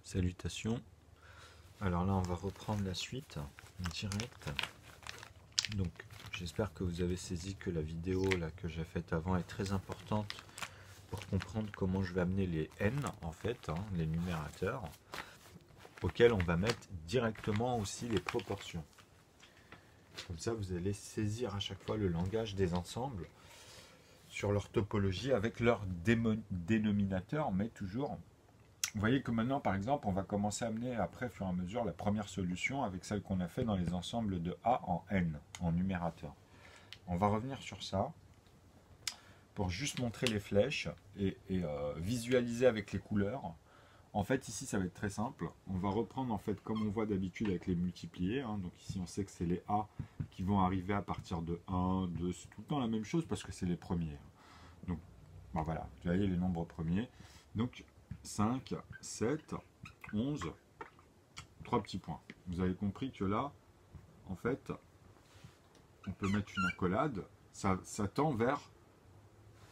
Salutations. Alors là, on va reprendre la suite direct. Donc, j'espère que vous avez saisi que la vidéo là, que j'ai faite avant est très importante pour comprendre comment je vais amener les n, en fait, les numérateurs, auxquels on va mettre directement aussi les proportions. Comme ça, vous allez saisir à chaque fois le langage des ensembles sur leur topologie avec leur dénominateur, mais toujours. Vous voyez que maintenant, par exemple, on va commencer à amener après, au fur et à mesure, la première solution avec celle qu'on a fait dans les ensembles de A en N, en numérateur. On va revenir sur ça pour juste montrer les flèches et visualiser avec les couleurs. En fait, ici, ça va être très simple. On va reprendre, en fait, comme on voit d'habitude avec les multipliés. Donc ici, on sait que c'est les A qui vont arriver à partir de 1, 2, c'est tout le temps la même chose parce que c'est les premiers. Donc, ben voilà, vous voyez les nombres premiers. Donc, 5, 7, 11, 3 petits points. Vous avez compris que là, en fait, on peut mettre une accolade. Ça tend vers...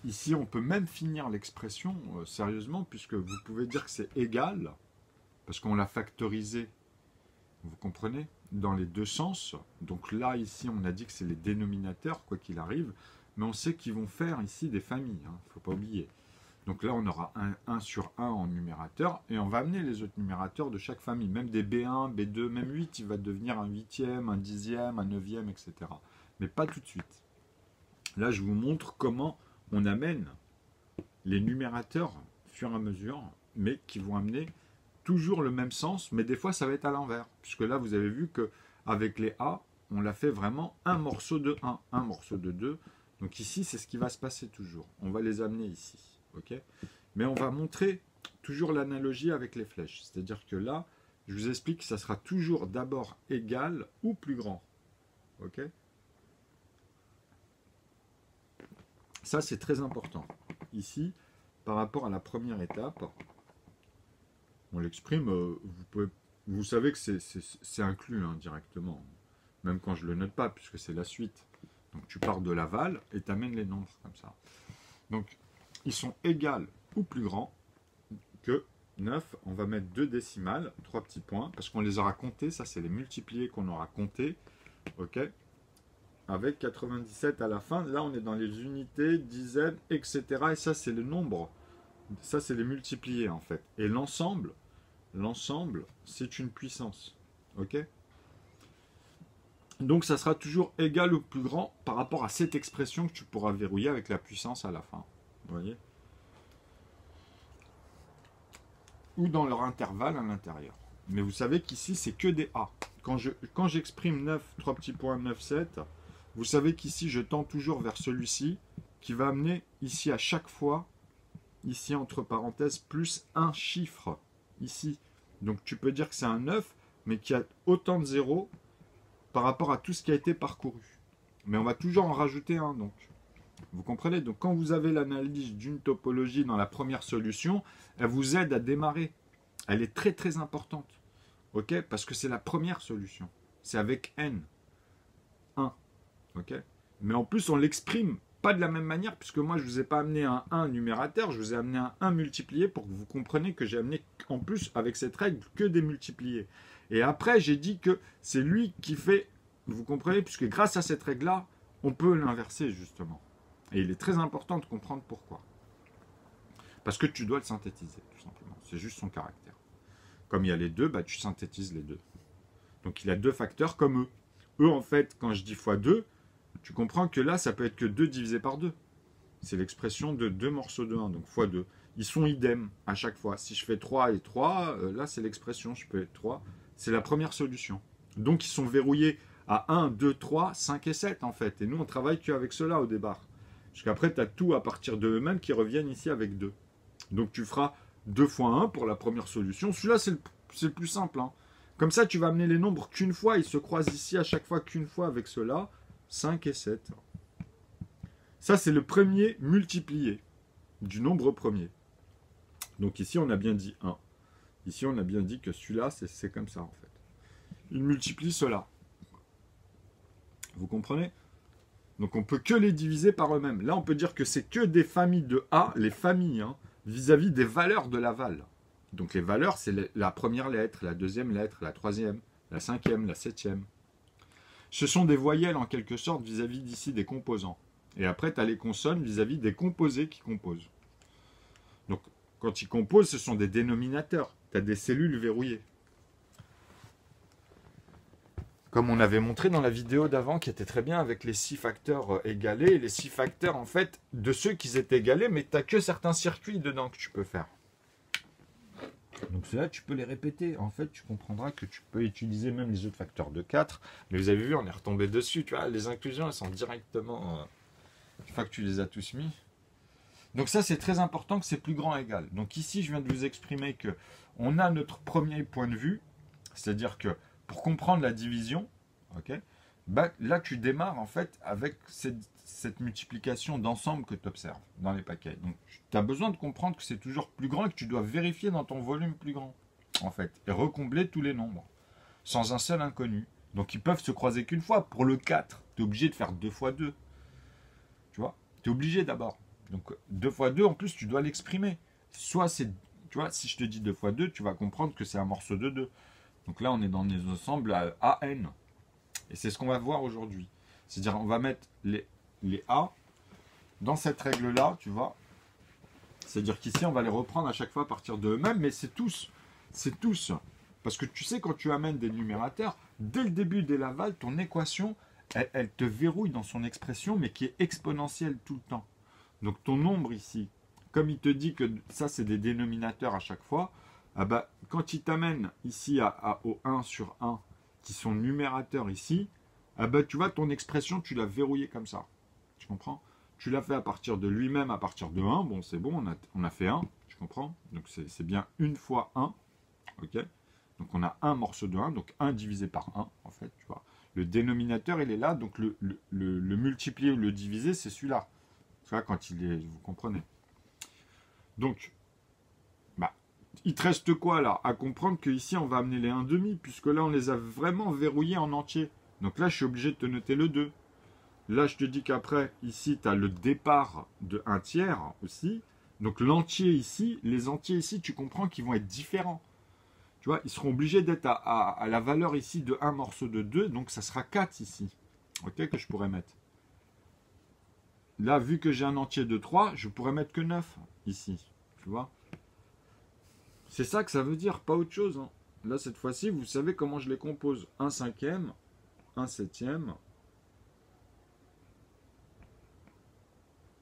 Ici, on peut même finir l'expression sérieusement, puisque vous pouvez dire que c'est égal, parce qu'on l'a factorisé, vous comprenez, dans les deux sens. Donc là, ici, on a dit que c'est les dénominateurs, quoi qu'il arrive, mais on sait qu'ils vont faire ici des familles, il ne faut pas oublier. Donc là, on aura un 1 sur 1 en numérateur, et on va amener les autres numérateurs de chaque famille, même des B1, B2, même 8, il va devenir un 8e, un 10e, un 9e, etc. Mais pas tout de suite. Là, je vous montre comment on amène les numérateurs au fur et à mesure, mais qui vont amener toujours le même sens, mais des fois, ça va être à l'envers. Puisque là, vous avez vu qu'avec les A, on l'a fait vraiment un morceau de 1, un morceau de 2. Donc ici, c'est ce qui va se passer toujours. On va les amener ici. Okay, mais on va montrer toujours l'analogie avec les flèches. C'est-à-dire que là, je vous explique que ça sera toujours d'abord égal ou plus grand. Ok, ça, c'est très important. Ici, par rapport à la première étape, on l'exprime, vous savez que c'est inclus directement, même quand je ne le note pas, puisque c'est la suite. Donc tu pars de l'aval et tu amènes les nombres comme ça. Donc, ils sont égaux ou plus grands que 9. On va mettre 2 décimales, 3 petits points, parce qu'on les aura comptés. Ça, c'est les multipliés qu'on aura comptés. Ok, avec 97 à la fin. Là, on est dans les unités, dizaines, etc. Et ça, c'est le nombre. Ça, c'est les multipliés, en fait. Et l'ensemble, c'est une puissance. Ok, donc, ça sera toujours égal ou plus grand par rapport à cette expression que tu pourras verrouiller avec la puissance à la fin. Vous voyez, ou dans leur intervalle à l'intérieur. Mais vous savez qu'ici, c'est que des A. Quand j'exprime 9, 3 petits points, 9, 7, vous savez qu'ici, je tends toujours vers celui-ci, qui va amener ici à chaque fois, ici entre parenthèses, plus un chiffre, ici. Donc tu peux dire que c'est un 9, mais qui a autant de zéros par rapport à tout ce qui a été parcouru. Mais on va toujours en rajouter un, donc. Vous comprenez? Donc quand vous avez l'analyse d'une topologie dans la première solution, elle vous aide à démarrer. Elle est très très importante. Ok? Parce que c'est la première solution. C'est avec n. 1. Ok? Mais en plus, on l'exprime pas de la même manière, puisque moi, je ne vous ai pas amené un 1 numérateur, je vous ai amené un 1 multiplié pour que vous compreniez que j'ai amené en plus, avec cette règle, que des multipliés. Et après, j'ai dit que c'est lui qui fait, vous comprenez, puisque grâce à cette règle-là, on peut l'inverser justement. Et il est très important de comprendre pourquoi. Parce que tu dois le synthétiser, tout simplement. C'est juste son caractère. Comme il y a les deux, bah, tu synthétises les deux. Donc il a deux facteurs comme eux. Eux, en fait, quand je dis x2, tu comprends que là, ça peut être que 2 divisé par 2. C'est l'expression de 2 morceaux de 1, donc x2. Ils sont idem à chaque fois. Si je fais 3 et 3, là, c'est l'expression, je peux être 3. C'est la première solution. Donc ils sont verrouillés à 1, 2, 3, 5 et 7, en fait. Et nous, on travaille qu'avec cela au départ. Parce qu'après, tu as tout à partir de eux-mêmes qui reviennent ici avec 2. Donc tu feras 2 fois 1 pour la première solution. Celui-là, c'est le plus simple. Comme ça, tu vas amener les nombres qu'une fois. Ils se croisent ici à chaque fois qu'une fois avec cela. 5 et 7. Ça, c'est le premier multiplié du nombre premier. Donc ici, on a bien dit 1. Ici, on a bien dit que celui-là, c'est comme ça, en fait. Il multiplie cela. Vous comprenez? Donc on peut que les diviser par eux-mêmes. Là, on peut dire que c'est que des familles de A, les familles, vis-à-vis des valeurs de l'aval. Donc les valeurs, c'est la première lettre, la deuxième lettre, la troisième, la cinquième, la septième. Ce sont des voyelles en quelque sorte vis-à-vis d'ici des composants. Et après, tu as les consonnes vis-à-vis des composés qui composent. Donc quand ils composent, ce sont des dénominateurs. Tu as des cellules verrouillées. Comme on avait montré dans la vidéo d'avant, qui était très bien avec les 6 facteurs égalés. Les 6 facteurs, en fait, de ceux qui étaient égalés, mais tu n'as que certains circuits dedans que tu peux faire. Donc ceux-là, tu peux les répéter. En fait, tu comprendras que tu peux utiliser même les autres facteurs de 4. Mais vous avez vu, on est retombé dessus. Tu vois, les inclusions, elles sont directement... une fois que tu les as tous mis. Donc ça, c'est très important que c'est plus grand égal. Donc ici, je viens de vous exprimer que on a notre premier point de vue. C'est-à-dire que pour comprendre la division, okay, bah, là, tu démarres en fait avec cette multiplication d'ensemble que tu observes dans les paquets. Donc, tu as besoin de comprendre que c'est toujours plus grand et que tu dois vérifier dans ton volume plus grand, en fait, et recombler tous les nombres, sans un seul inconnu. Donc, ils peuvent se croiser qu'une fois. Pour le 4, tu es obligé de faire 2 fois 2. Tu vois, tu es obligé d'abord. Donc, 2 fois 2, en plus, tu dois l'exprimer. Soit c'est, tu vois, si je te dis 2 fois 2, tu vas comprendre que c'est un morceau de 2. Donc là, on est dans des ensembles à AN. Et c'est ce qu'on va voir aujourd'hui. C'est-à-dire, on va mettre les A dans cette règle-là, tu vois. C'est-à-dire qu'ici, on va les reprendre à chaque fois à partir de eux-mêmes, mais c'est tous. C'est tous. Parce que tu sais, quand tu amènes des numérateurs, dès le début, dès l'aval, ton équation, elle te verrouille dans son expression, mais qui est exponentielle tout le temps. Donc ton nombre ici, comme il te dit que ça, c'est des dénominateurs à chaque fois, ah bah, quand il t'amène ici au 1 sur 1, qui sont numérateurs ici, ah bah, tu vois, ton expression, tu l'as verrouillée comme ça. Tu comprends? Tu l'as fait à partir de lui-même, à partir de 1. Bon, c'est bon, on a fait 1. Tu comprends? Donc, c'est bien 1 fois 1. OK? Donc, on a un morceau de 1. Donc, 1 divisé par 1, en fait. Tu vois? Le dénominateur, il est là. Donc, le multiplier ou le diviser, c'est celui-là. Tu vois, quand il est... Vous comprenez? Donc, bah, il te reste quoi, là? À comprendre qu'ici, on va amener les 1,5, puisque là, on les a vraiment verrouillés en entier. Donc là, je suis obligé de te noter le 2. Là, je te dis qu'après, ici, tu as le départ de 1 tiers aussi. Donc l'entier ici, les entiers ici, tu comprends qu'ils vont être différents. Tu vois, ils seront obligés d'être à la valeur ici de 1 morceau de 2. Donc ça sera 4 ici. OK, que je pourrais mettre. Là, vu que j'ai un entier de 3, je pourrais mettre que 9 ici. Tu vois? C'est ça que ça veut dire, pas autre chose. Hein. Là, cette fois-ci, vous savez comment je les compose. 1 cinquième, 1 septième,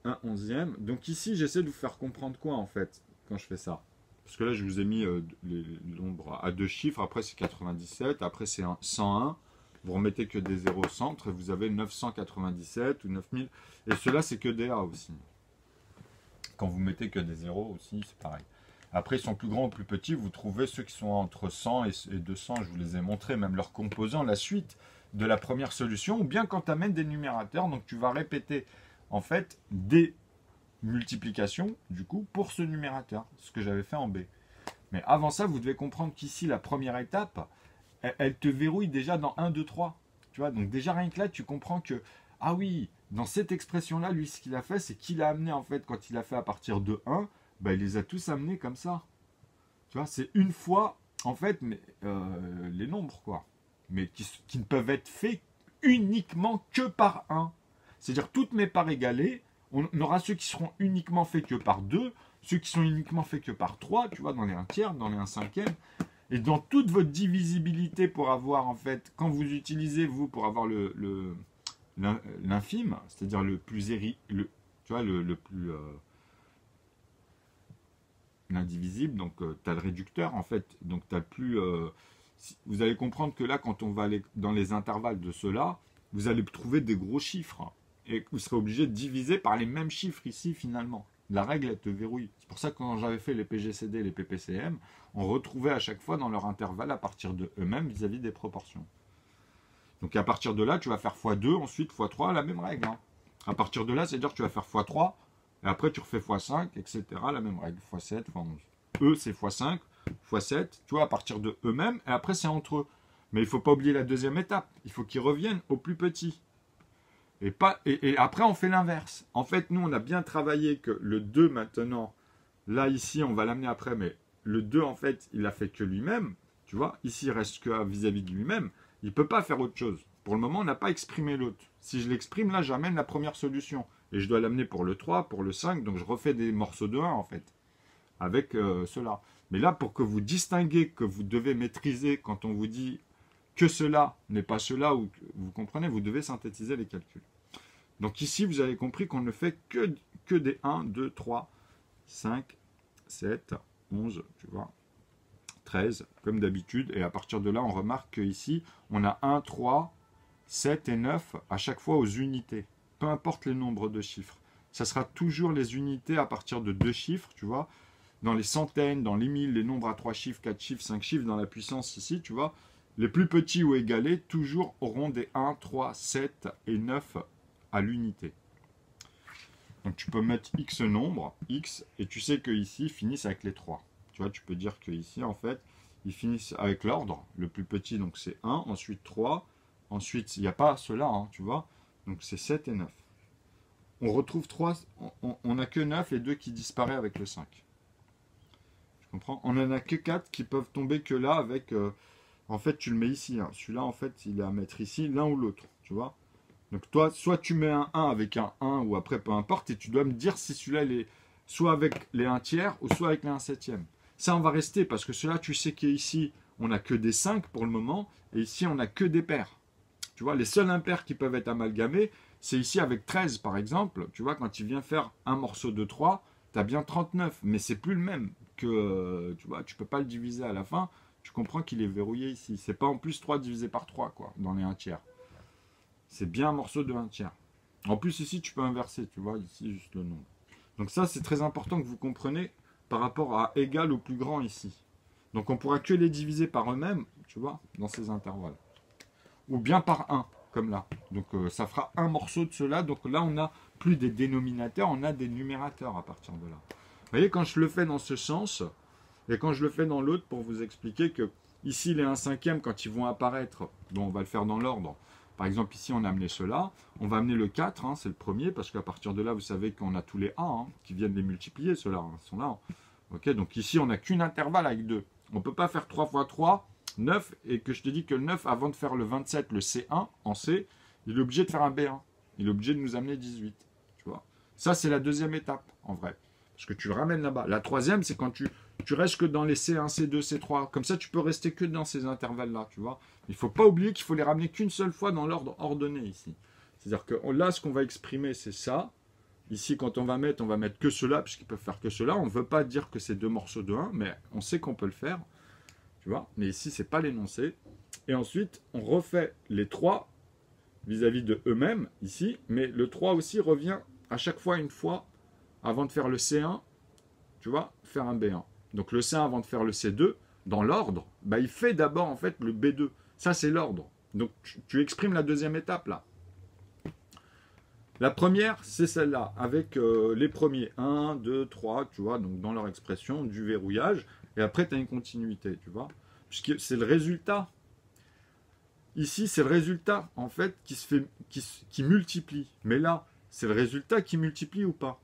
1 onzième. Donc ici, j'essaie de vous faire comprendre quoi, en fait, quand je fais ça. Parce que là, je vous ai mis les nombres à 2 chiffres. Après, c'est 97. Après, c'est 101. Vous remettez que des zéros au centre et vous avez 997 ou 9000. Et cela, c'est que des A aussi. Quand vous mettez que des zéros aussi, c'est pareil. Après, ils sont plus grands ou plus petits. Vous trouvez ceux qui sont entre 100 et 200. Je vous les ai montrés, même leurs composants, la suite de la première solution. Ou bien quand tu amènes des numérateurs, donc tu vas répéter en fait des multiplications, du coup, pour ce numérateur. Ce que j'avais fait en B. Mais avant ça, vous devez comprendre qu'ici, la première étape, elle te verrouille déjà dans 1, 2, 3. Tu vois, donc déjà rien que là, tu comprends que, ah oui, dans cette expression-là, lui, ce qu'il a fait, c'est qu'il a amené, en fait, quand il a fait à partir de 1, bah, il les a tous amenés comme ça. Tu vois, c'est une fois, en fait, mais, les nombres, quoi. Mais qui ne peuvent être faits uniquement que par 1. C'est-à-dire, toutes mes parts égalées, on aura ceux qui seront uniquement faits que par 2, ceux qui sont uniquement faits que par 3, tu vois, dans les 1 tiers, dans les 1 cinquième. Et dans toute votre divisibilité pour avoir, en fait, quand vous utilisez, vous, pour avoir l'infime, c'est-à-dire le plus tu vois, le plus l'indivisible, donc tu as le réducteur, en fait, donc tu as le plus... vous allez comprendre que là, quand on va aller dans les intervalles de ceux-là, vous allez trouver des gros chiffres. Et vous serez obligé de diviser par les mêmes chiffres ici, finalement. La règle, elle te verrouille. C'est pour ça que quand j'avais fait les PGCD, les PPCM, on retrouvait à chaque fois dans leur intervalle à partir de eux-mêmes vis-à-vis des proportions. Donc à partir de là, tu vas faire x2, ensuite x3, la même règle. Hein. À partir de là, c'est-à-dire que tu vas faire x3, et après tu refais x5, etc. La même règle, x7, x11. Eux, c'est x5, x7, tu vois, à partir de eux-mêmes, et après c'est entre eux. Mais il ne faut pas oublier la deuxième étape. Il faut qu'ils reviennent au plus petit. Et après, on fait l'inverse. En fait, nous, on a bien travaillé que le 2, maintenant, là, ici, on va l'amener après, mais le 2, en fait, il a fait que lui-même, tu vois, ici, il reste que vis-à-vis de lui-même, il ne peut pas faire autre chose. Pour le moment, on n'a pas exprimé l'autre. Si je l'exprime, là, j'amène la première solution. Et je dois l'amener pour le 3, pour le 5, donc je refais des morceaux de 1, en fait, avec cela. Mais là, pour que vous distinguez, que vous devez maîtriser quand on vous dit que cela n'est pas cela, ou vous comprenez, vous devez synthétiser les calculs. Donc ici, vous avez compris qu'on ne fait que des 1, 2, 3, 5, 7, 11, tu vois, 13, comme d'habitude. Et à partir de là, on remarque qu'ici, on a 1, 3, 7 et 9 à chaque fois aux unités. Peu importe les nombres de chiffres. Ça sera toujours les unités à partir de 2 chiffres, tu vois. Dans les centaines, dans les mille, les nombres à 3 chiffres, 4 chiffres, 5 chiffres, dans la puissance ici, tu vois. Les plus petits ou égalés, toujours auront des 1, 3, 7 et 9 à l'unité. Donc tu peux mettre x nombre, x, et tu sais que ici ils finissent avec les 3. Tu vois, tu peux dire que ici en fait, ils finissent avec l'ordre. Le plus petit, donc c'est 1, ensuite 3, ensuite il n'y a pas cela, hein, tu vois. Donc c'est 7 et 9. On retrouve 3, on n'a que 9 et 2 qui disparaissent avec le 5. Tu comprends? On n'en a que 4 qui peuvent tomber que là avec... en fait, tu le mets ici. Hein. Celui-là, en fait, il est à mettre ici, l'un ou l'autre, tu vois. Donc toi, soit tu mets un 1 avec un 1 ou après, peu importe, et tu dois me dire si celui-là, il est soit avec les 1 tiers ou soit avec les 1 septième. Ça, on va rester parce que celui-là, tu sais qu'ici, on n'a que des 5 pour le moment, et ici, on n'a que des pairs. Tu vois, les seuls impairs qui peuvent être amalgamés, c'est ici avec 13, par exemple. Tu vois, quand tu viens faire un morceau de 3, tu as bien 39, mais c'est plus le même que, tu vois, tu peux pas le diviser à la fin. Tu comprends qu'il est verrouillé ici. C'est pas en plus 3 divisé par 3, quoi, dans les 1 tiers. C'est bien un morceau de 1 tiers. En plus, ici, tu peux inverser, tu vois, ici, juste le nombre. Donc ça, c'est très important que vous compreniez par rapport à égal au plus grand ici. Donc on pourra que les diviser par eux-mêmes, tu vois, dans ces intervalles. Ou bien par 1, comme là. Donc ça fera un morceau de cela. Donc là, on n'a plus des dénominateurs, on a des numérateurs à partir de là. Vous voyez, quand je le fais dans ce sens, et quand je le fais dans l'autre, pour vous expliquer que ici, les 1 cinquième, quand ils vont apparaître, bon, on va le faire dans l'ordre. Par exemple, ici, on a amené cela. On va amener le 4, hein, c'est le premier, parce qu'à partir de là, vous savez qu'on a tous les 1 hein, qui viennent les multiplier, ceux-là, hein, sont là. Hein. Okay, donc ici, on n'a qu'une intervalle avec 2. On ne peut pas faire 3 fois 3, 9, et que je te dis que le 9, avant de faire le 27, le C1, en C, il est obligé de faire un B1. Il est obligé de nous amener 18. Tu vois. Ça, c'est la deuxième étape, en vrai. Parce que tu le ramènes là-bas. La troisième, c'est quand tu restes que dans les C1, C2, C3. Comme ça, tu peux rester que dans ces intervalles-là, tu vois. Il ne faut pas oublier qu'il faut les ramener qu'une seule fois dans l'ordre ordonné ici. C'est-à-dire que là, ce qu'on va exprimer, c'est ça. Ici, quand on va mettre que cela, puisqu'ils peuvent faire que cela. On ne veut pas dire que c'est deux morceaux de 1, mais on sait qu'on peut le faire. Tu vois. Mais ici, ce n'est pas l'énoncé. Et ensuite, on refait les 3 vis-à-vis de eux-mêmes, ici. Mais le 3 aussi revient à chaque fois une fois, avant de faire le C1, tu vois, faire un B1. Donc le C1 avant de faire le C2, dans l'ordre, bah, il fait d'abord en fait le B2. Ça c'est l'ordre. Donc tu exprimes la deuxième étape là. La première, c'est celle-là, avec les premiers 1, 2, 3, tu vois, donc dans leur expression du verrouillage. Et après, tu as une continuité, tu vois. Puisque c'est le résultat. Ici, c'est le résultat, en fait, qui multiplie. Mais là, c'est le résultat qui multiplie ou pas.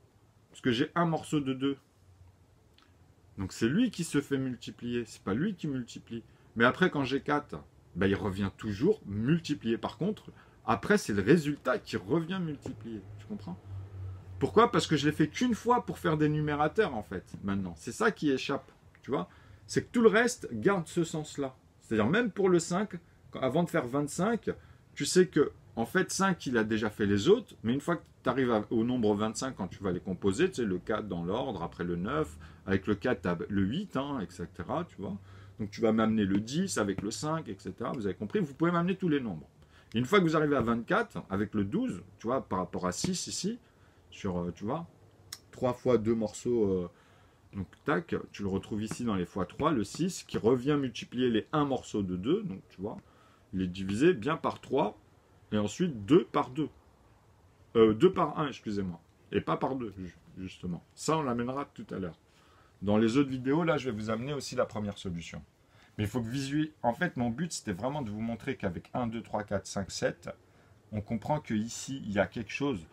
Parce que j'ai un morceau de 2. Donc c'est lui qui se fait multiplier, c'est pas lui qui multiplie. Mais après, quand j'ai 4, ben, il revient toujours multiplier. Par contre, après, c'est le résultat qui revient multiplier. Tu comprends? Pourquoi? Parce que je l'ai fait qu'une fois pour faire des numérateurs, en fait, maintenant. C'est ça qui échappe, tu vois? C'est que tout le reste garde ce sens-là. C'est-à-dire, même pour le 5, avant de faire 25, tu sais que, en fait, 5, il a déjà fait les autres, mais une fois que tu arrives au nombre 25, quand tu vas les composer, tu sais, le 4 dans l'ordre, après le 9, avec le 4, tu as le 8, hein, etc., tu vois. Donc, tu vas m'amener le 10 avec le 5, etc., vous avez compris, vous pouvez m'amener tous les nombres. Et une fois que vous arrivez à 24, avec le 12, tu vois, par rapport à 6 ici, sur, tu vois, 3 fois 2 morceaux, donc tac, tu le retrouves ici dans les fois 3, le 6, qui revient multiplier les 1 morceau de 2, donc tu vois, il est divisé bien par 3, et ensuite 2 par 2. 2 par 1, excusez-moi, et pas par 2, justement. Ça, on l'amènera tout à l'heure. Dans les autres vidéos, là, je vais vous amener aussi la première solution. Mais il faut que visualiser. En fait, mon but, c'était vraiment de vous montrer qu'avec 1, 2, 3, 4, 5, 7, on comprend qu'ici, il y a quelque chose.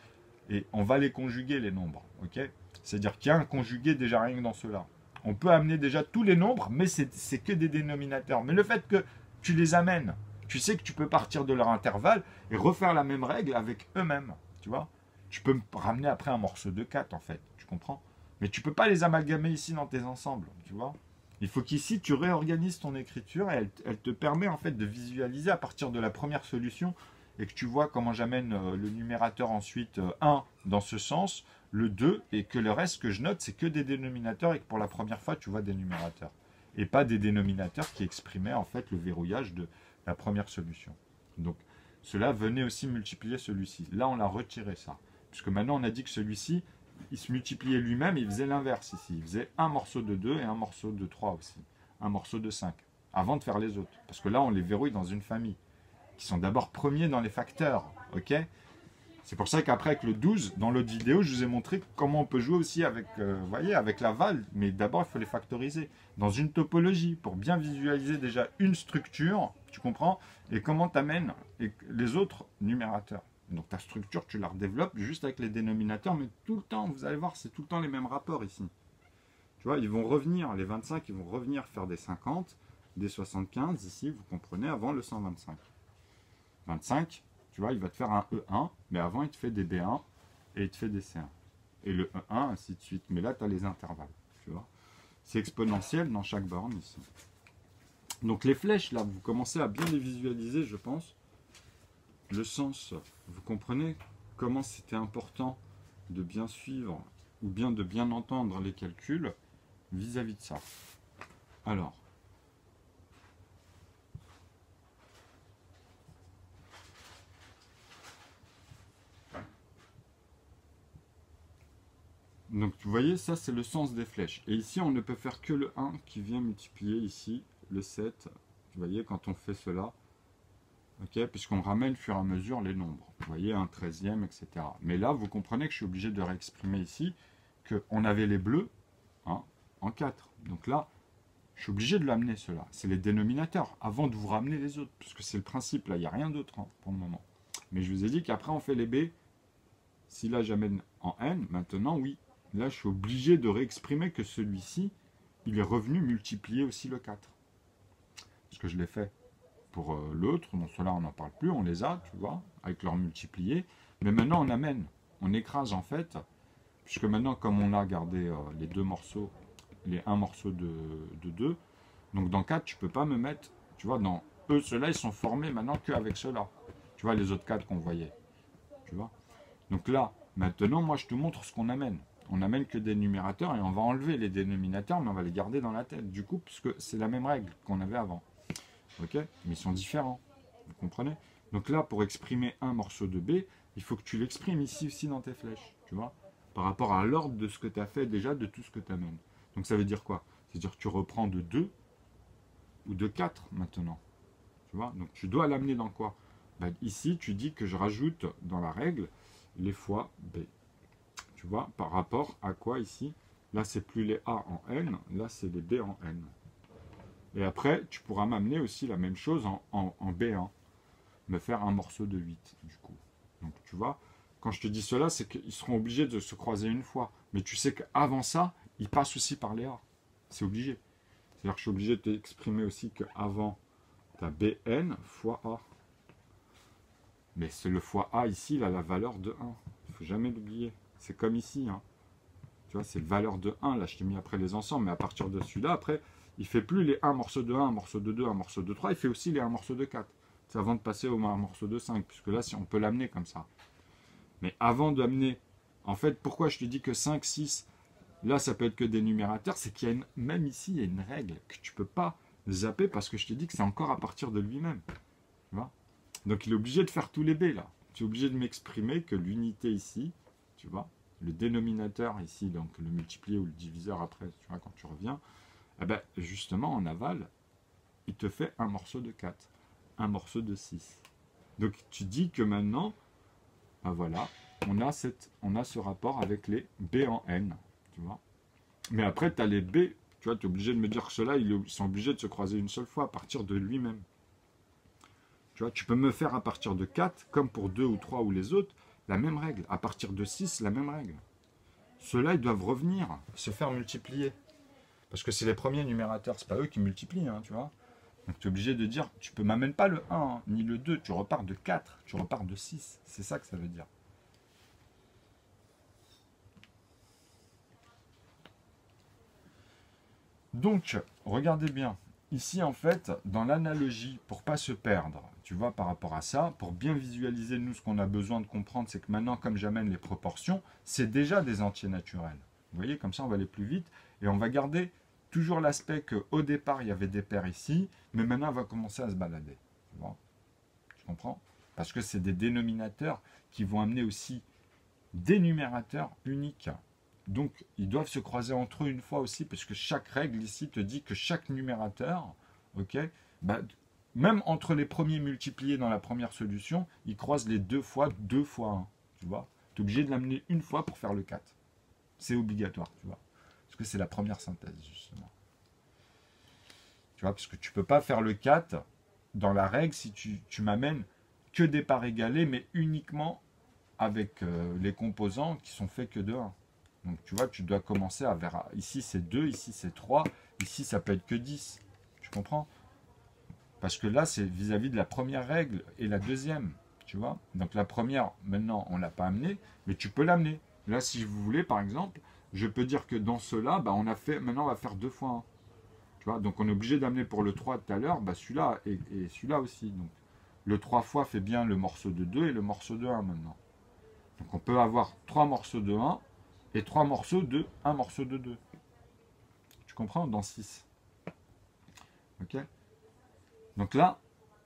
Et on va les conjuguer, les nombres. Ok? C'est-à-dire qu'il y a un conjugué déjà rien que dans cela. On peut amener déjà tous les nombres, mais c'est que des dénominateurs. Mais le fait que tu les amènes, tu sais que tu peux partir de leur intervalle et refaire la même règle avec eux-mêmes. Tu vois? Tu peux ramener après un morceau de 4 en fait. Tu comprends? Mais tu peux pas les amalgamer ici dans tes ensembles. Tu vois? Il faut qu'ici tu réorganises ton écriture et elle te permet en fait de visualiser à partir de la première solution et que tu vois comment j'amène le numérateur ensuite 1 dans ce sens, le 2, et que le reste que je note, c'est que des dénominateurs et que pour la première fois, tu vois des numérateurs. Et pas des dénominateurs qui exprimaient en fait le verrouillage de la première solution. Donc cela venait aussi multiplier celui-ci. Là, on l'a retiré ça. Puisque maintenant, on a dit que celui-ci, il se multipliait lui-même, il faisait l'inverse ici. Il faisait un morceau de 2 et un morceau de 3 aussi. Un morceau de 5. Avant de faire les autres. Parce que là, on les verrouille dans une famille. Qui sont d'abord premiers dans les facteurs. Ok? C'est pour ça qu'après, avec le 12, dans l'autre vidéo, je vous ai montré comment on peut jouer aussi avec, vous voyez, avec la val. Mais d'abord, il faut les factoriser dans une topologie pour bien visualiser déjà une structure, tu comprends, et comment tu amènes les autres numérateurs. Donc ta structure, tu la redéveloppes juste avec les dénominateurs, mais tout le temps, vous allez voir, c'est tout le temps les mêmes rapports ici. Tu vois, ils vont revenir, les 25, ils vont revenir faire des 50, des 75, ici, vous comprenez, avant le 125. 25, tu vois, il va te faire un E1, mais avant, il te fait des B1 et il te fait des C1. Et le E1, ainsi de suite. Mais là, tu as les intervalles, tu vois. C'est exponentiel dans chaque borne ici. Donc les flèches, là, vous commencez à bien les visualiser, je pense. Le sens, vous comprenez comment c'était important de bien suivre ou bien de bien entendre les calculs vis-à-vis de ça. Alors, donc vous voyez, ça c'est le sens des flèches. Et ici, on ne peut faire que le 1 qui vient multiplier ici le 7. Vous voyez, quand on fait cela, ok, puisqu'on ramène au fur et à mesure les nombres. Vous voyez, un 13e, etc. Mais là, vous comprenez que je suis obligé de réexprimer ici qu'on avait les bleus hein, en 4. Donc là, je suis obligé de l'amener cela. C'est les dénominateurs, avant de vous ramener les autres. Puisque c'est le principe, là, il n'y a rien d'autre hein, pour le moment. Mais je vous ai dit qu'après, on fait les B. Si là, j'amène en N, maintenant, oui. Là, je suis obligé de réexprimer que celui-ci, il est revenu multiplier aussi le 4. Parce que je l'ai fait pour l'autre, donc cela on n'en parle plus, on les a, tu vois, avec leur multiplié. Mais maintenant on amène, on écrase en fait, puisque maintenant comme on a gardé les deux morceaux, les un morceau de 2, donc dans 4 tu peux pas me mettre, tu vois, dans eux, ceux-là ils sont formés maintenant qu'avec ceux-là. Tu vois, les autres 4 qu'on voyait. Tu vois. Donc là, maintenant moi je te montre ce qu'on amène. On n'amène que des numérateurs et on va enlever les dénominateurs, mais on va les garder dans la tête, du coup, puisque c'est la même règle qu'on avait avant. Ok? Mais ils sont différents. Vous comprenez? Donc là, pour exprimer un morceau de B, il faut que tu l'exprimes ici aussi dans tes flèches. Tu vois? Par rapport à l'ordre de ce que tu as fait déjà, de tout ce que tu amènes. Donc ça veut dire quoi? C'est-à-dire que tu reprends de 2 ou de 4 maintenant. Tu vois? Donc tu dois l'amener dans quoi? Ben, ici, tu dis que je rajoute dans la règle les fois B. Tu vois? Par rapport à quoi ici? Là, c'est plus les A en N, là, c'est les B en N. Et après, tu pourras m'amener aussi la même chose en B1. Me faire un morceau de 8, du coup. Donc, tu vois, quand je te dis cela, c'est qu'ils seront obligés de se croiser une fois. Mais tu sais qu'avant ça, ils passent aussi par les A. C'est obligé. C'est-à-dire que je suis obligé de t'exprimer aussi qu'avant, tu as BN fois A. Mais c'est le fois A ici, il a la valeur de 1. Il ne faut jamais l'oublier. C'est comme ici. Hein. Tu vois, c'est la valeur de 1. Là, je t'ai mis après les ensembles. Mais à partir de celui-là, après... Il ne fait plus les 1 morceaux de 1, un morceau de 2, un morceau de 3, il fait aussi les 1 morceau de 4. C'est avant de passer au morceau de 5, puisque là, on peut l'amener comme ça. Mais avant d'amener, en fait, pourquoi je te dis que 5, 6, là, ça peut être que des numérateurs, c'est qu'il y a même ici, il y a une règle que tu ne peux pas zapper, parce que je te dis que c'est encore à partir de lui-même. Tu vois? Donc, il est obligé de faire tous les B, là. Tu es obligé de m'exprimer que l'unité ici, tu vois, le dénominateur ici, donc le multiplié ou le diviseur après, tu vois, quand tu reviens, eh ben, justement, en aval, il te fait un morceau de 4, un morceau de 6. Donc, tu dis que maintenant, ben voilà, on a ce rapport avec les B en N, tu vois. Mais après, tu as les B, tu vois, tu es obligé de me dire que ceux-là, ils sont obligés de se croiser une seule fois à partir de lui-même. Tu vois, tu peux me faire à partir de 4, comme pour 2 ou 3 ou les autres, la même règle. À partir de 6, la même règle. Ceux-là, ils doivent revenir, se faire multiplier. Parce que c'est les premiers numérateurs, c'est pas eux qui multiplient, hein, tu vois. Donc tu es obligé de dire, tu peux m'amènes pas le 1, hein, ni le 2, tu repars de 4, tu repars de 6. C'est ça que ça veut dire. Donc, regardez bien. Ici, en fait, dans l'analogie, pour pas se perdre, tu vois, par rapport à ça, pour bien visualiser, nous, ce qu'on a besoin de comprendre, c'est que maintenant, comme j'amène les proportions, c'est déjà des entiers naturels. Vous voyez, comme ça, on va aller plus vite. Et on va garder toujours l'aspect qu'au départ, il y avait des paires ici, mais maintenant, on va commencer à se balader. Tu vois, tu comprends? Parce que c'est des dénominateurs qui vont amener aussi des numérateurs uniques. Donc, ils doivent se croiser entre eux une fois aussi, parce que chaque règle ici te dit que chaque numérateur, ok, bah, même entre les premiers multipliés dans la première solution, ils croisent les 2 fois 1. Tu vois, tu es obligé de l'amener une fois pour faire le 4. C'est obligatoire, tu vois. Parce que c'est la première synthèse, justement. Tu vois, parce que tu ne peux pas faire le 4 dans la règle si tu m'amènes que des parts égalées, mais uniquement avec les composants qui sont faits que de 1. Donc tu vois, tu dois commencer à vers... Ici c'est 2, ici c'est 3, ici ça peut être que 10. Tu comprends? Parce que là c'est vis-à-vis de la première règle et la deuxième. Tu vois? Donc la première, maintenant on ne l'a pas amenée, mais tu peux l'amener. Là si vous voulez par exemple, je peux dire que dans cela, bah, on a fait, maintenant on va faire 2 fois 1. Tu vois? Donc on est obligé d'amener pour le 3 tout à l'heure, bah, celui-là et celui-là aussi. Donc le 3 fois fait bien le morceau de 2 et le morceau de 1 maintenant. Donc on peut avoir 3 morceaux de 1 et 3 morceaux de 1 morceau de 2. Tu comprends? Dans 6. Ok? Donc là,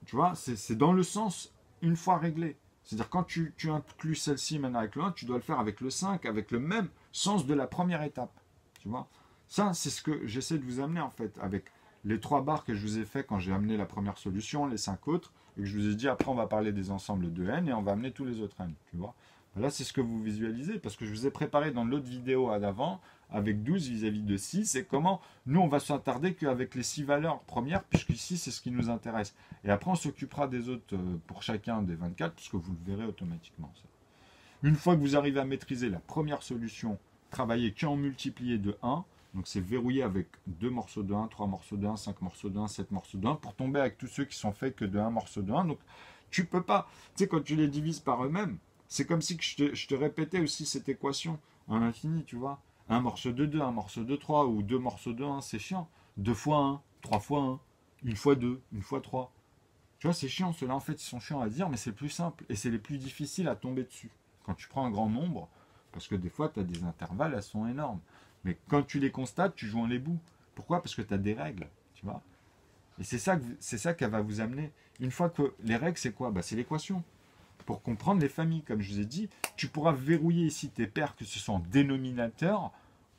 tu vois, c'est dans le sens une fois réglé. C'est-à-dire quand tu inclus celle-ci maintenant avec le 1, tu dois le faire avec le 5, avec le même sens de la première étape. Tu vois? Ça, c'est ce que j'essaie de vous amener en fait, avec les 3 barres que je vous ai fait quand j'ai amené la première solution, les 5 autres, et que je vous ai dit après on va parler des ensembles de n et on va amener tous les autres n. Tu vois? Là, c'est ce que vous visualisez, parce que je vous ai préparé dans l'autre vidéo à l'avant, avec 12 vis-à-vis de 6, et comment nous, on va s'attarder qu'avec les 6 valeurs premières, puisqu'ici, c'est ce qui nous intéresse. Et après, on s'occupera des autres pour chacun des 24, puisque vous le verrez automatiquement. Ça. Une fois que vous arrivez à maîtriser la première solution, travaillez qu'en multiplié de 1, donc c'est verrouillé avec 2 morceaux de 1, 3 morceaux de 1, 5 morceaux de 1, 7 morceaux de 1, pour tomber avec tous ceux qui sont faits que de 1 morceau de 1. Donc, tu peux pas, tu sais, quand tu les divises par eux-mêmes, c'est comme si je te répétais aussi cette équation à l'infini, tu vois. Un morceau de 2, un morceau de 3, ou 2 morceaux de 1, c'est chiant. 2 fois 1, 3 fois 1, 1 fois 2, 1 fois 3. Tu vois, c'est chiant. Ceux-là, en fait, ils sont chiants à dire, mais c'est le plus simple. Et c'est les plus difficiles à tomber dessus. Quand tu prends un grand nombre, parce que des fois, tu as des intervalles, elles sont énormes. Mais quand tu les constates, tu joins les bouts. Pourquoi? Parce que tu as des règles, tu vois. Et c'est ça qu'elle va vous amener. Une fois que les règles, c'est quoi? Bah, c'est l'équation. Pour comprendre les familles, comme je vous ai dit, tu pourras verrouiller ici tes paires, que ce soit en dénominateur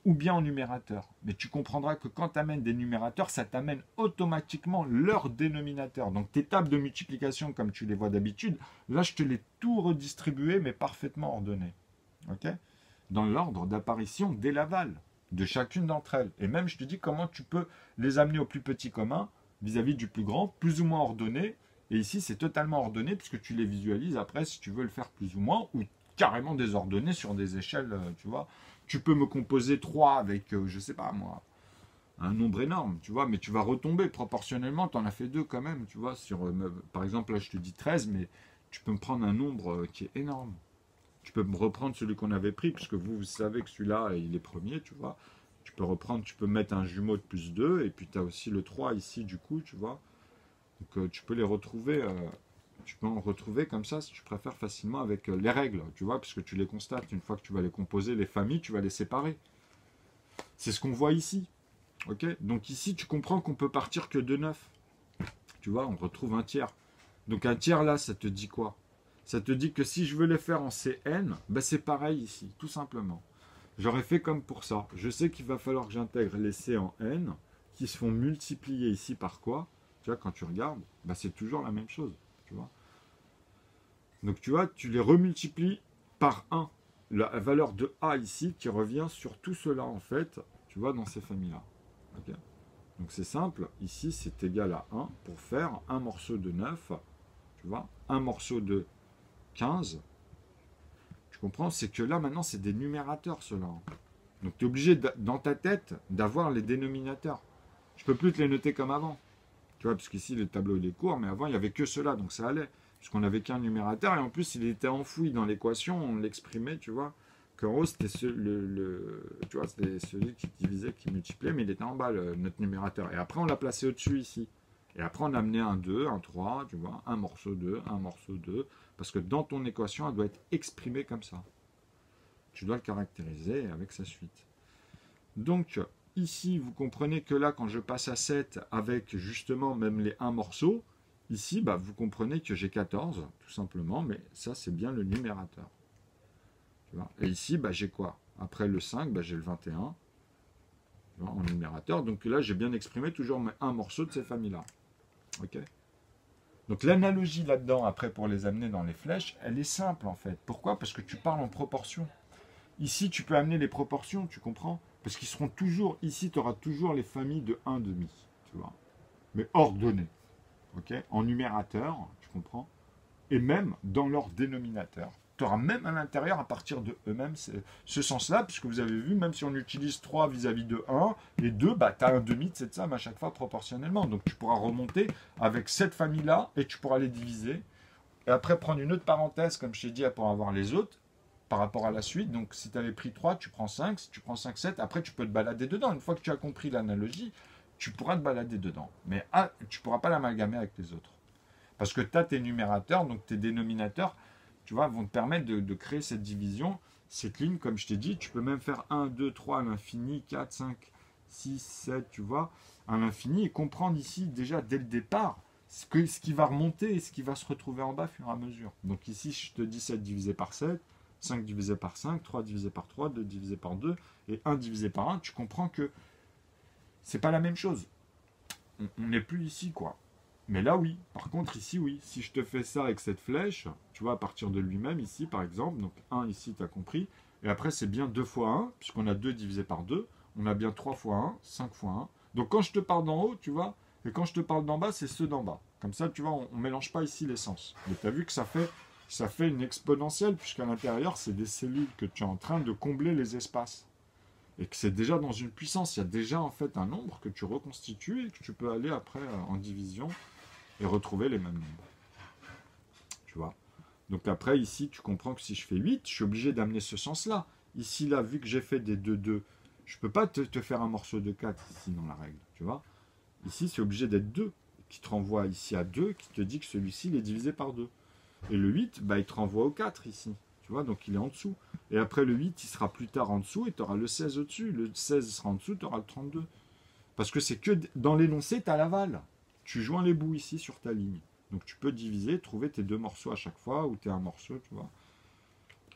ou bien en numérateur. Mais tu comprendras que quand tu amènes des numérateurs, ça t'amène automatiquement leur dénominateur. Donc tes tables de multiplication, comme tu les vois d'habitude, là je te les tout redistribué, mais parfaitement ordonné. Ok? Dans l'ordre d'apparition dès l'aval de chacune d'entre elles. Et même je te dis comment tu peux les amener au plus petit commun vis-à-vis du plus grand, plus ou moins ordonné. Et ici, c'est totalement ordonné puisque tu les visualises après si tu veux le faire plus ou moins ou carrément désordonné sur des échelles, tu vois. Tu peux me composer 3 avec, je sais pas moi, un nombre énorme, tu vois, mais tu vas retomber proportionnellement, tu en as fait 2 quand même, tu vois. Par exemple, là, je te dis 13, mais tu peux me prendre un nombre qui est énorme. Tu peux me reprendre celui qu'on avait pris, puisque vous savez que celui-là, il est premier, tu vois. Tu peux reprendre, tu peux mettre un jumeau de plus 2, et puis tu as aussi le 3 ici, du coup, tu vois. Donc tu peux les retrouver, tu peux en retrouver comme ça, si tu préfères, facilement avec les règles, tu vois, puisque tu les constates. Une fois que tu vas les composer, les familles, tu vas les séparer. C'est ce qu'on voit ici. Ok? Donc ici, tu comprends qu'on peut partir que de 9. Tu vois, on retrouve un tiers. Donc un tiers là, ça te dit quoi? Ça te dit que si je veux les faire en CN, ben c'est pareil ici, tout simplement. J'aurais fait comme pour ça. Je sais qu'il va falloir que j'intègre les C en N, qui se font multiplier ici par quoi? Tu vois, quand tu regardes, ben c'est toujours la même chose. Tu vois. Donc tu vois, tu les remultiplies par 1. La valeur de A ici qui revient sur tout cela en fait, tu vois, dans ces familles-là. Okay. Donc c'est simple, ici c'est égal à 1 pour faire un morceau de 9, tu vois, un morceau de 15. Tu comprends? C'est que là maintenant c'est des numérateurs cela. Donc tu es obligé, dans ta tête, d'avoir les dénominateurs. Je peux plus te les noter comme avant. Tu vois, parce qu'ici, le tableau, il est court, mais avant, il n'y avait que cela, donc ça allait. Puisqu'on n'avait qu'un numérateur, et en plus, il était enfoui dans l'équation, on l'exprimait, tu vois. Qu'en haut, c'était tu vois, c'était celui qui divisait, qui multipliait, mais il était en bas, notre numérateur. Et après, on l'a placé au-dessus, ici. Et après, on a amené un 2, un 3, tu vois, un morceau 2, un morceau 2, parce que dans ton équation, elle doit être exprimée comme ça. Tu dois le caractériser avec sa suite. Donc, ici, vous comprenez que là, quand je passe à 7 avec justement même les 1 morceau, ici, bah, vous comprenez que j'ai 14, tout simplement, mais ça, c'est bien le numérateur. Tu vois. Et ici, bah, j'ai quoi? Après le 5, bah, j'ai le 21 tu vois, en numérateur. Donc là, j'ai bien exprimé toujours mes 1 morceau de ces familles-là. Ok. Donc l'analogie là-dedans, après, pour les amener dans les flèches, elle est simple, en fait. Pourquoi? Parce que tu parles en proportion. Ici, tu peux amener les proportions, tu comprends? Parce qu'ils seront toujours, ici, tu auras toujours les familles de 1,5, tu vois. Mais ordonnées, ok? En numérateur, tu comprends? Et même dans leur dénominateur. Tu auras même à l'intérieur, à partir de eux-mêmes, ce sens-là, puisque vous avez vu, même si on utilise 3 vis-à-vis de 1, les 2, bah, tu as un demi de cette somme à chaque fois proportionnellement. Donc tu pourras remonter avec cette famille-là, et tu pourras les diviser. Et après, prendre une autre parenthèse, comme je t'ai dit, pour avoir les autres, par rapport à la suite. Donc, si tu avais pris 3, tu prends 5. Si tu prends 5, 7, après, tu peux te balader dedans. Une fois que tu as compris l'analogie, tu pourras te balader dedans. Mais tu ne pourras pas l'amalgamer avec les autres. Parce que tu as tes numérateurs, donc tes dénominateurs, tu vois, vont te permettre de créer cette division. Cette ligne, comme je t'ai dit, tu peux même faire 1, 2, 3 à l'infini, 4, 5, 6, 7, tu vois, à l'infini, et comprendre ici, déjà, dès le départ, ce qui va remonter et ce qui va se retrouver en bas au fur et à mesure. Donc ici, je te dis 7 divisé par 7, 5 divisé par 5, 3 divisé par 3, 2 divisé par 2 et 1 divisé par 1, tu comprends que c'est pas la même chose. On n'est plus ici, quoi. Mais là, oui. Par contre, ici, oui. Si je te fais ça avec cette flèche, tu vois, à partir de lui-même, ici, par exemple, donc 1 ici, tu as compris. Et après, c'est bien 2 fois 1, puisqu'on a 2 divisé par 2. On a bien 3 fois 1, 5 fois 1. Donc quand je te parle d'en haut, tu vois, et quand je te parle d'en bas, c'est ceux d'en bas. Comme ça, tu vois, on ne mélange pas ici les sens. Mais tu as vu que ça fait une exponentielle, puisqu'à l'intérieur, c'est des cellules que tu es en train de combler les espaces. Et que c'est déjà dans une puissance. Il y a déjà en fait un nombre que tu reconstitues et que tu peux aller après en division et retrouver les mêmes nombres. Tu vois. Donc après, ici, tu comprends que si je fais 8, je suis obligé d'amener ce sens-là. Ici, là, vu que j'ai fait des 2, je ne peux pas te faire un morceau de 4 ici dans la règle. Tu vois. Ici, c'est obligé d'être 2, qui te renvoie ici à 2, qui te dit que celui-ci, il est divisé par 2. Et le 8, bah, il te renvoie au 4 ici. Tu vois, donc il est en dessous. Et après le 8, il sera plus tard en dessous et tu auras le 16 au-dessus. Le 16 sera en dessous, tu auras le 32. Parce que c'est que dans l'énoncé, tu as l'aval. Tu joins les bouts ici sur ta ligne. Donc tu peux diviser, trouver tes 2 morceaux à chaque fois, ou tes 1 morceau, tu vois.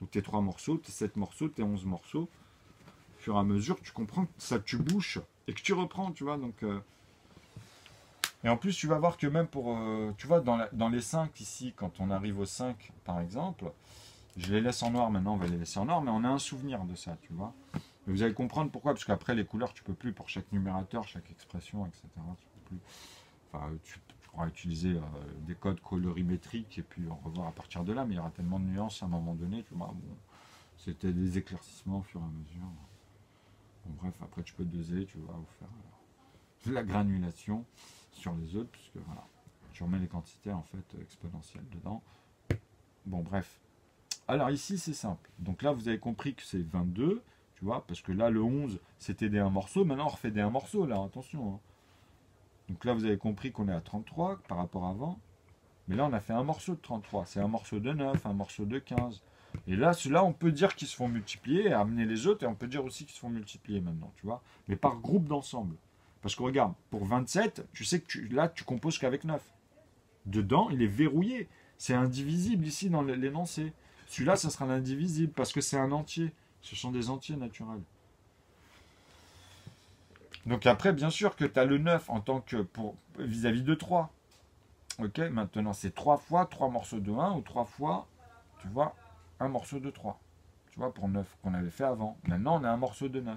Ou tes 3 morceaux, tes 7 morceaux, tes 11 morceaux. Au fur et à mesure, tu comprends que ça tu bouches et que tu reprends, tu vois. Donc, et en plus, tu vas voir que même pour, tu vois, dans les 5 ici, quand on arrive aux 5, par exemple, je les laisse en noir maintenant, on va les laisser en noir, mais on a un souvenir de ça, tu vois. Et vous allez comprendre pourquoi, parce qu'après les couleurs, tu peux plus pour chaque numérateur, chaque expression, etc. Tu peux plus. Enfin, tu pourras utiliser des codes colorimétriques et puis on revoir à partir de là, mais il y aura tellement de nuances à un moment donné, tu vois. Bon, c'était des éclaircissements au fur et à mesure. Bon, bref, après tu peux doser, tu vois, ou faire de la granulation sur les autres, puisque voilà, tu remets les quantités en fait exponentielles dedans. Bon, bref. Alors ici, c'est simple. Donc là, vous avez compris que c'est 22, tu vois, parce que là, le 11, c'était des 1 morceau. Maintenant, on refait des 1 morceau, là, attention. Hein. Donc là, vous avez compris qu'on est à 33 par rapport à avant. Mais là, on a fait un morceau de 33. C'est un morceau de 9, un morceau de 15. Et là, ceux-là, on peut dire qu'ils se font multiplier, et amener les autres, et on peut dire aussi qu'ils se font multiplier maintenant, tu vois. Mais par groupe d'ensemble. Parce que regarde, pour 27, tu sais que là, tu composes qu'avec 9. Dedans, il est verrouillé. C'est indivisible ici dans l'énoncé. Celui-là, ça sera l'indivisible parce que c'est un entier. Ce sont des entiers naturels. Donc après, bien sûr que tu as le 9 en tant que vis-à-vis de 3. Ok, maintenant c'est 3 fois 3 morceaux de 1 ou 3 fois, tu vois, un morceau de 3. Tu vois, pour 9 qu'on avait fait avant. Maintenant, on a un morceau de 9.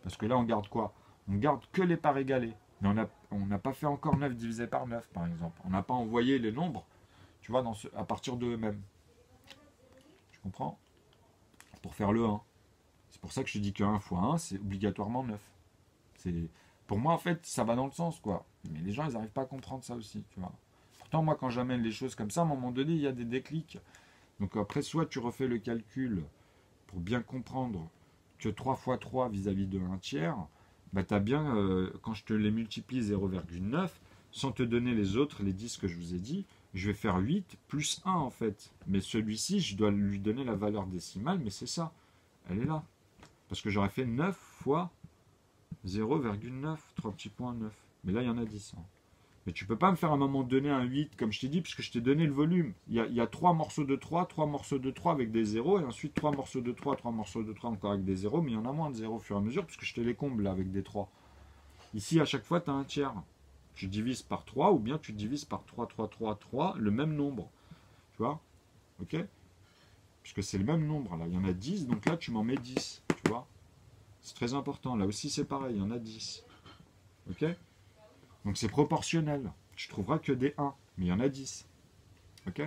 Parce que là, on garde quoi? On garde que les parts égalées. Mais on n'a pas fait encore 9 divisé par 9, par exemple. On n'a pas envoyé les nombres, tu vois, à partir de eux-mêmes. Tu comprends? Pour faire le 1. C'est pour ça que je te dis que 1 fois 1, c'est obligatoirement 9. Pour moi, en fait, ça va dans le sens, quoi. Mais les gens, ils n'arrivent pas à comprendre ça aussi, tu vois. Pourtant, moi, quand j'amène les choses comme ça, à un moment donné, il y a des déclics. Donc après, soit tu refais le calcul pour bien comprendre que 3 fois 3 vis-à-vis de 1 tiers, bah, tu as bien, quand je te les multiplie 0,9, sans te donner les autres, les 10 que je vous ai dit, je vais faire 8 plus 1 en fait. Mais celui-ci, je dois lui donner la valeur décimale, mais c'est ça. Elle est là. Parce que j'aurais fait 9 fois 0,9, 3 petits points 9. Mais là, il y en a 10. Hein. Mais tu peux pas me faire à un moment donné un 8, comme je t'ai dit, puisque je t'ai donné le volume. Il y a 3 morceaux de 3, 3 morceaux de 3 avec des zéros, et ensuite 3 morceaux de 3, 3 morceaux de 3 encore avec des zéros, mais il y en a moins de zéros au fur et à mesure, puisque je te les comble là avec des 3. Ici, à chaque fois, tu as un tiers. Tu divises par 3, ou bien tu divises par 3, 3, 3, 3, le même nombre. Tu vois? Ok? Puisque c'est le même nombre. Là, il y en a 10, donc là, tu m'en mets 10. Tu vois? C'est très important. Là aussi, c'est pareil, il y en a 10. Ok? Donc c'est proportionnel. Tu trouveras que des 1, mais il y en a 10. Ok?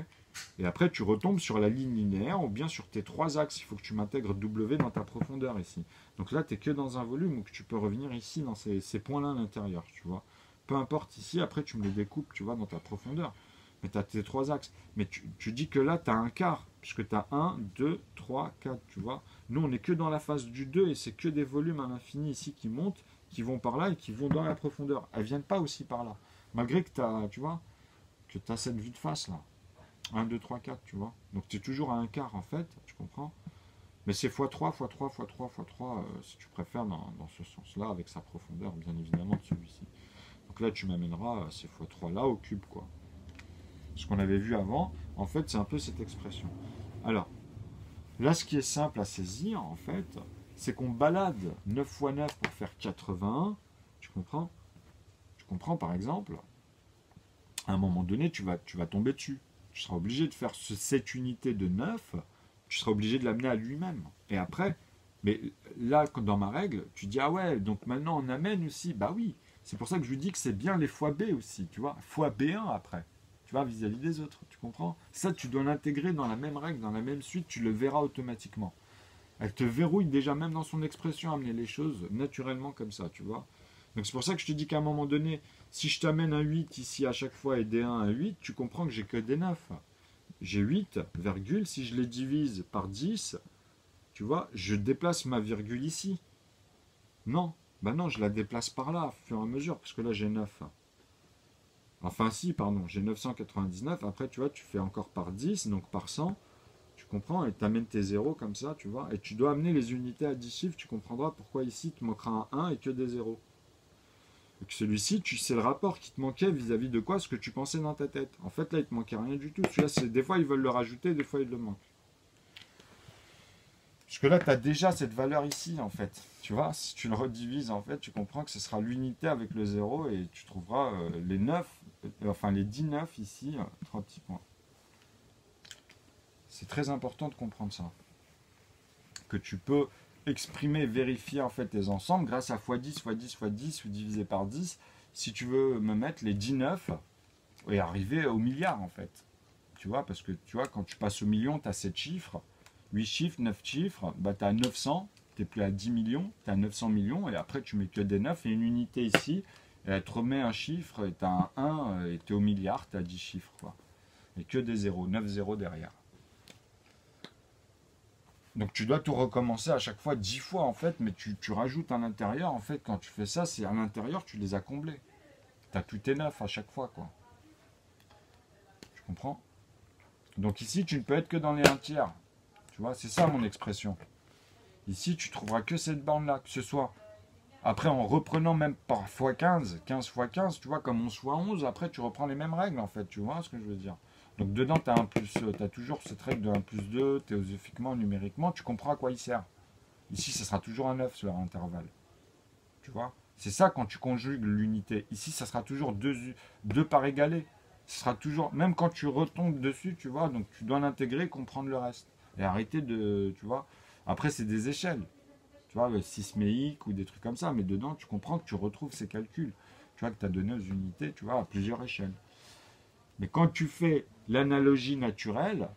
Et après, tu retombes sur la ligne linéaire ou bien sur tes 3 axes. Il faut que tu m'intègres W dans ta profondeur ici. Donc là, tu n'es que dans un volume où tu peux revenir ici dans ces points-là à l'intérieur. Tu vois? Peu importe ici, après tu me les découpes, tu vois, dans ta profondeur. Mais tu as tes 3 axes. Mais tu dis que là, tu as un quart, puisque tu as 1, 2, 3, 4, tu vois. Nous, on n'est que dans la phase du 2 et c'est que des volumes à l'infini ici qui montent, qui vont par là et qui vont dans la profondeur. Elles ne viennent pas aussi par là. Malgré que tu as, tu vois, que tu as cette vue de face là. 1, 2, 3, 4, tu vois. Donc tu es toujours à un quart en fait, tu comprends? Mais c'est x3, x3, x3, x3, si tu préfères, dans ce sens-là, avec sa profondeur, bien évidemment, de celui-ci. Donc là, tu m'amèneras ces x3 là au cube, quoi. Ce qu'on avait vu avant, en fait, c'est un peu cette expression. Alors, là, ce qui est simple à saisir, en fait, c'est qu'on balade 9 fois 9 pour faire 81. Tu comprends? Tu comprends, par exemple, à un moment donné, tu vas tomber dessus. Tu seras obligé de faire cette unité de 9, tu seras obligé de l'amener à lui-même. Et après, mais là, dans ma règle, tu dis, ah ouais, donc maintenant on amène aussi. Bah oui, c'est pour ça que je lui dis que c'est bien les fois B aussi, tu vois, fois B1 après, tu vois, vis-à-vis des autres, tu comprends? Ça, tu dois l'intégrer dans la même règle, dans la même suite, tu le verras automatiquement. Elle te verrouille déjà même dans son expression, amener les choses naturellement comme ça, tu vois. Donc c'est pour ça que je te dis qu'à un moment donné, si je t'amène un 8 ici à chaque fois et D1 un 8, tu comprends que j'ai que des 9. J'ai 8, virgule, si je les divise par 10, tu vois, je déplace ma virgule ici. Non, ben non, je la déplace par là, au fur et à mesure, parce que là j'ai 9. Enfin si, pardon, j'ai 999, après tu vois, tu fais encore par 10, donc par 100, tu comprends, et tu amènes tes zéros comme ça, tu vois, et tu dois amener les unités à 10 chiffres, tu comprendras pourquoi ici il te manquera un 1 et que des zéros. Et que celui-ci, c'est le rapport qui te manquait vis-à-vis de quoi, ce que tu pensais dans ta tête. En fait, là, il te manquait rien du tout. Celui-là, des fois, ils veulent le rajouter, des fois, ils le manquent. Parce que là, tu as déjà cette valeur ici, en fait. Tu vois, si tu le redivises, en fait, tu comprends que ce sera l'unité avec le 0 et tu trouveras les 9, enfin les 19 ici, 3 petits points. C'est très important de comprendre ça. Que tu peux exprimer, vérifier en fait tes ensembles grâce à x10, x10, x10 ou divisé par 10 si tu veux me mettre les 19 et arriver au milliard en fait. Tu vois, parce que tu vois, quand tu passes au million, tu as 7 chiffres, 8 chiffres, 9 chiffres, bah tu as 900, tu n'es plus à 10 millions, tu as 900 millions et après tu mets que des 9 et une unité ici, et elle te remet un chiffre et tu as un 1 et tu es au milliard, tu as 10 chiffres quoi. Et que des zéros, 9 zéros derrière. Donc tu dois tout recommencer à chaque fois 10 fois en fait, mais tu rajoutes à l'intérieur en fait, quand tu fais ça, c'est à l'intérieur tu les as comblés. Tu as tous tes 9 à chaque fois quoi. Tu comprends? Donc ici tu ne peux être que dans les 1 tiers. Tu vois, c'est ça mon expression. Ici tu trouveras que cette borne là, que ce soit. Après en reprenant même par x15, 15 x 15, tu vois, comme 11 x 11, après tu reprends les mêmes règles en fait, tu vois ce que je veux dire. Donc dedans, tu as toujours cette règle de 1 plus 2, théosophiquement, numériquement, tu comprends à quoi il sert. Ici, ce sera toujours un 9 sur l'intervalle. Tu vois? C'est ça quand tu conjugues l'unité. Ici, ça sera toujours 2 par égalé. Ce sera toujours, même quand tu retombes dessus, tu vois, donc tu dois l'intégrer, comprendre le reste. Et arrêter de, tu vois. Après, c'est des échelles. Tu vois, le sisméique ou des trucs comme ça. Mais dedans, tu comprends que tu retrouves ces calculs. Tu vois, que tu as donné aux unités, tu vois, à plusieurs échelles. Mais quand tu fais l'analogie naturelle,